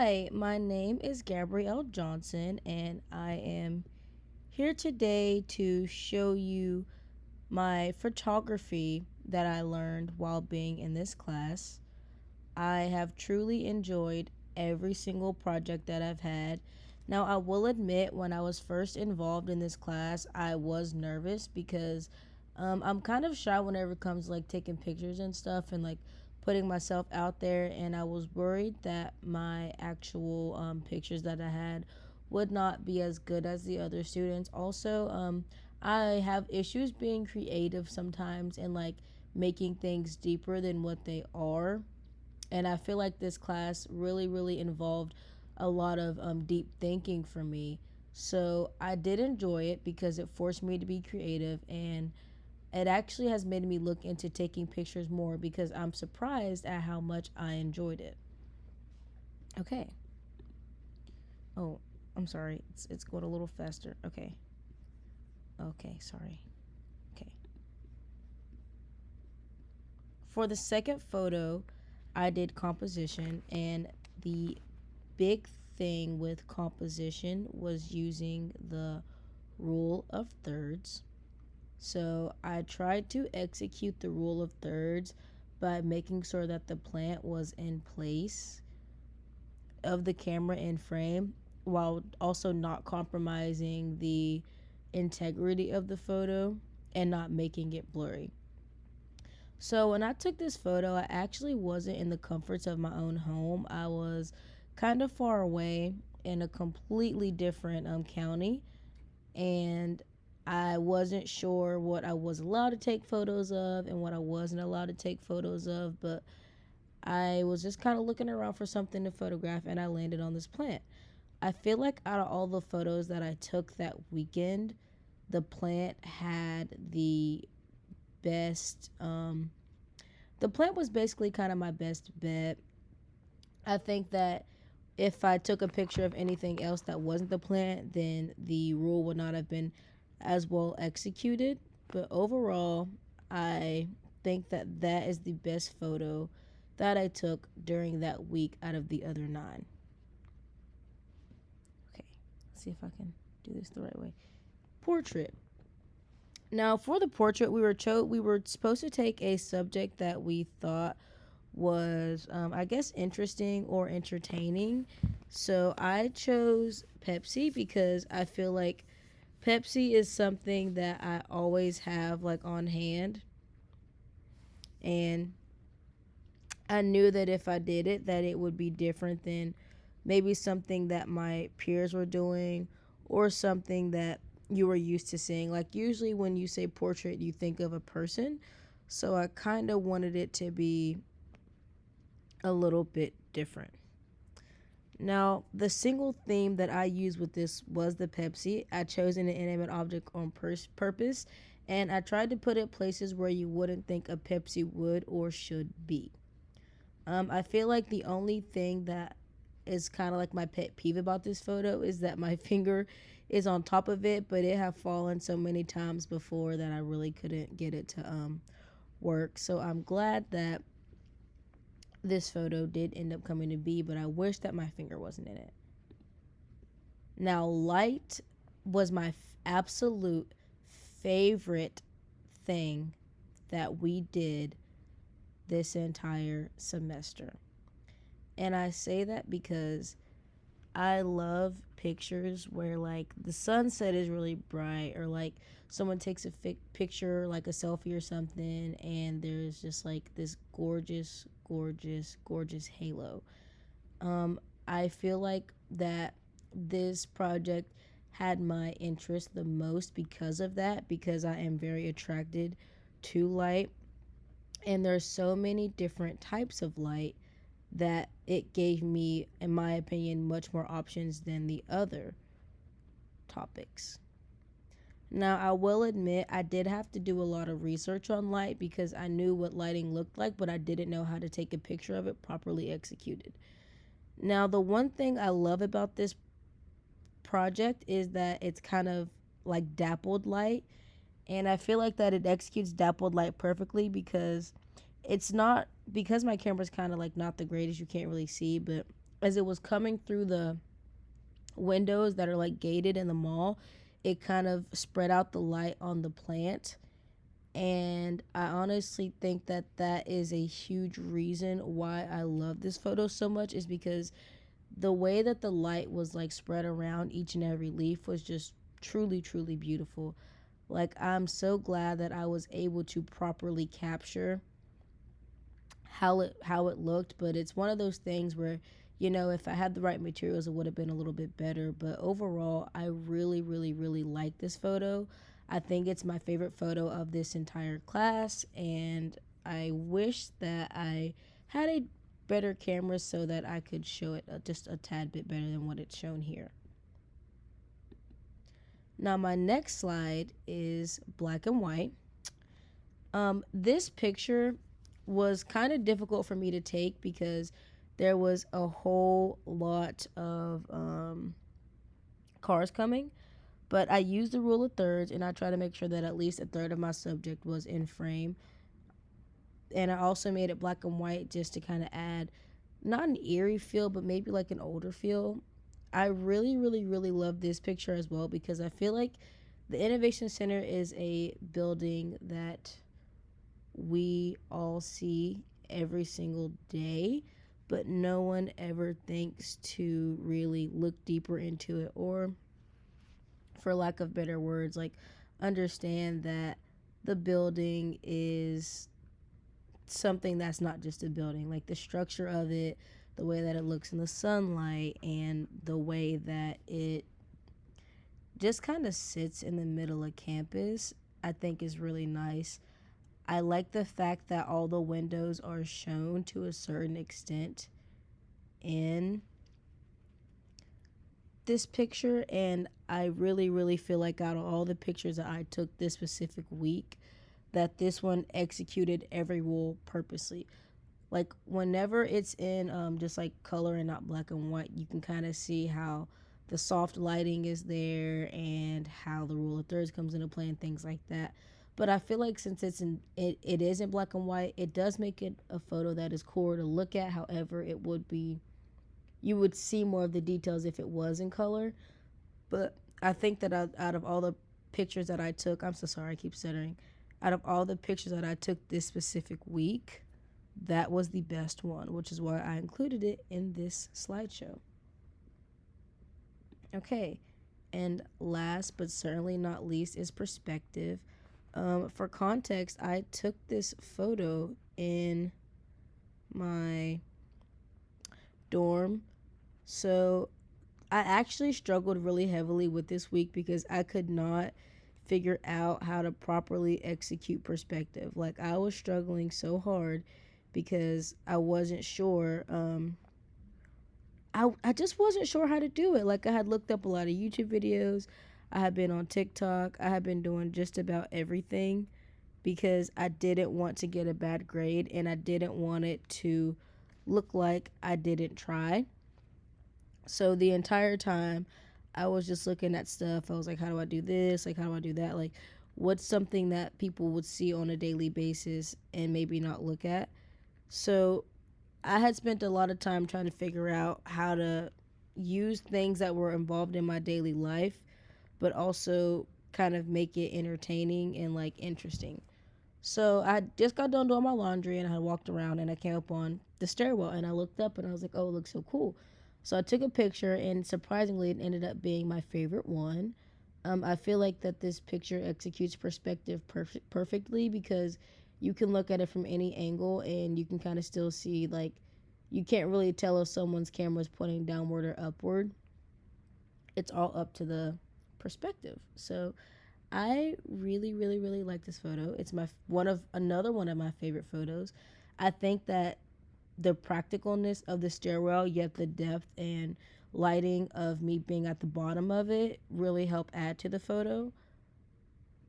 Hi, my name is Gabrielle Johnson, and I am here today to show you my photography that I learned while being in this class. I have truly enjoyed every single project that I've had. Now, I will admit, when I was first involved in this class, I was nervous because I'm kind of shy whenever it comes to, like, taking pictures and stuff and like putting myself out there. And I was worried that my actual pictures that I had would not be as good as the other students. Also, I have issues being creative sometimes and like making things deeper than what they are, and I feel like this class really involved a lot of deep thinking for me. So I did enjoy it because it forced me to be creative, and it actually has made me look into taking pictures more because I'm surprised at how much I enjoyed it. Okay. Oh, I'm sorry. It's going a little faster. Okay. Okay, sorry. Okay. For the second photo, I did composition, and the big thing with composition was using the rule of thirds. So I tried to execute the rule of thirds by making sure that the plant was in place of the camera in frame while also not compromising the integrity of the photo and not making it blurry. So when I took this photo, I actually wasn't in the comforts of my own home. I was kind of far away in a completely different county, and I wasn't sure what I was allowed to take photos of and what I wasn't allowed to take photos of, but I was just kind of looking around for something to photograph, and I landed on this plant. I feel like out of all the photos that I took that weekend, the plant had the best. The plant was basically kind of my best bet. I think that if I took a picture of anything else that wasn't the plant, then the rule would not have been as well executed. But overall, I think that that is the best photo that I took during that week out of the other nine. Okay, let's see if I can do this the right way. Portrait. Now, for the portrait, we were supposed to take a subject that we thought was, I guess, interesting or entertaining. So I chose Pepsi because I feel like Pepsi is something that I always have like on hand, and I knew that if I did it, that it would be different than maybe something that my peers were doing or something that you were used to seeing. Like usually when you say portrait, you think of a person. So I kind of wanted it to be a little bit different. Now, the single theme that I used with this was the Pepsi. I chose an inanimate object on purpose, and I tried to put it places where you wouldn't think a Pepsi would or should be. I feel like the only thing that is kind of like my pet peeve about this photo is that my finger is on top of it, but it have fallen so many times before that I really couldn't get it to work. So I'm glad that this photo did end up coming to be, but I wish that my finger wasn't in it. Now, light was my absolute favorite thing that we did this entire semester. And I say that because I love pictures where like the sunset is really bright, or like someone takes a picture like a selfie or something, and there's just like this gorgeous halo. I feel like that this project had my interest the most because of that, because I am very attracted to light, and there's so many different types of light that it gave me, in my opinion, much more options than the other topics. Now, I will admit I did have to do a lot of research on light because I knew what lighting looked like, but I didn't know how to take a picture of it properly executed. Now, the one thing I love about this project is that it's kind of like dappled light, and I feel like that it executes dappled light perfectly because it's not, because my camera's kind of like not the greatest, you can't really see, but as it was coming through the windows that are like gated in the mall, it kind of spread out the light on the plant. And I honestly think that that is a huge reason why I love this photo so much, is because the way that the light was like spread around each and every leaf was just truly, truly beautiful. Like, I'm so glad that I was able to properly capture how it looked. But it's one of those things where, if I had the right materials, it would have been a little bit better. But overall, I really, really, really like this photo. I think it's my favorite photo of this entire class, and I wish that I had a better camera so that I could show it just a tad bit better than what it's shown here. Now, my next slide is black and white. This picture was kind of difficult for me to take because there was a whole lot of cars coming. But I used the rule of thirds, and I try to make sure that at least a third of my subject was in frame. And I also made it black and white just to kind of add not an eerie feel, but maybe like an older feel. I really, really, really love this picture as well because I feel like the Innovation Center is a building that we all see every single day, but no one ever thinks to really look deeper into it, or, for lack of better words, like understand that the building is something that's not just a building. Like the structure of it, the way that it looks in the sunlight, and the way that it just kind of sits in the middle of campus, I think is really nice. I like the fact that all the windows are shown to a certain extent in this picture, and I really, really feel like out of all the pictures that I took this specific week, that this one executed every rule purposely. Like whenever it's in just like color and not black and white, you can kind of see how the soft lighting is there and how the rule of thirds comes into play and things like that. But I feel like since it is in black and white, it does make it a photo that is cooler to look at. However, it would be, you would see more of the details if it was in color. But I think that out of all the pictures that I took, I'm so sorry, I keep stuttering. Out of all the pictures that I took this specific week, that was the best one, which is why I included it in this slideshow. Okay, and last but certainly not least is perspective. For context, I took this photo in my dorm. So I actually struggled really heavily with this week because I could not figure out how to properly execute perspective. Like, I was struggling so hard because I wasn't sure. I just wasn't sure how to do it. Like, I had looked up a lot of YouTube videos. I had been on TikTok. I had been doing just about everything because I didn't want to get a bad grade and I didn't want it to look like I didn't try. So the entire time I was just looking at stuff. I was like, how do I do this? Like, how do I do that? Like, what's something that people would see on a daily basis and maybe not look at? So I had spent a lot of time trying to figure out how to use things that were involved in my daily life, but also kind of make it entertaining and like interesting. So I just got done doing my laundry and I had walked around and I came up on the stairwell and I looked up and I was like, oh, it looks so cool. So I took a picture and surprisingly, it ended up being my favorite one. I feel like that this picture executes perspective perfectly because you can look at it from any angle and you can kind of still see, like, you can't really tell if someone's camera is pointing downward or upward. It's all up to the perspective. So I really, really, really like this photo. It's another one of my favorite photos. I think that the practicalness of the stairwell, yet the depth and lighting of me being at the bottom of it really help add to the photo.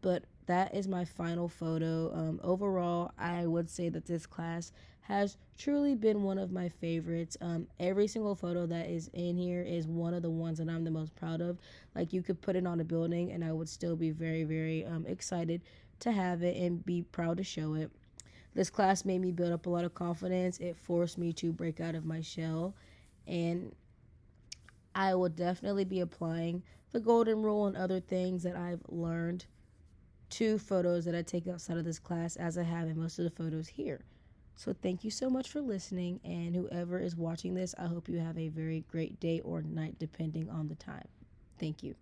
But that is my final photo. Overall, I would say that this class has truly been one of my favorites. Every single photo that is in here is one of the ones that I'm the most proud of. Like, you could put it on a building and I would still be very, very excited to have it and be proud to show it. This class made me build up a lot of confidence. It forced me to break out of my shell. And I will definitely be applying the golden rule and other things that I've learned to photos that I take outside of this class, as I have in most of the photos here. So thank you so much for listening, and whoever is watching this, I hope you have a very great day or night depending on the time. Thank you.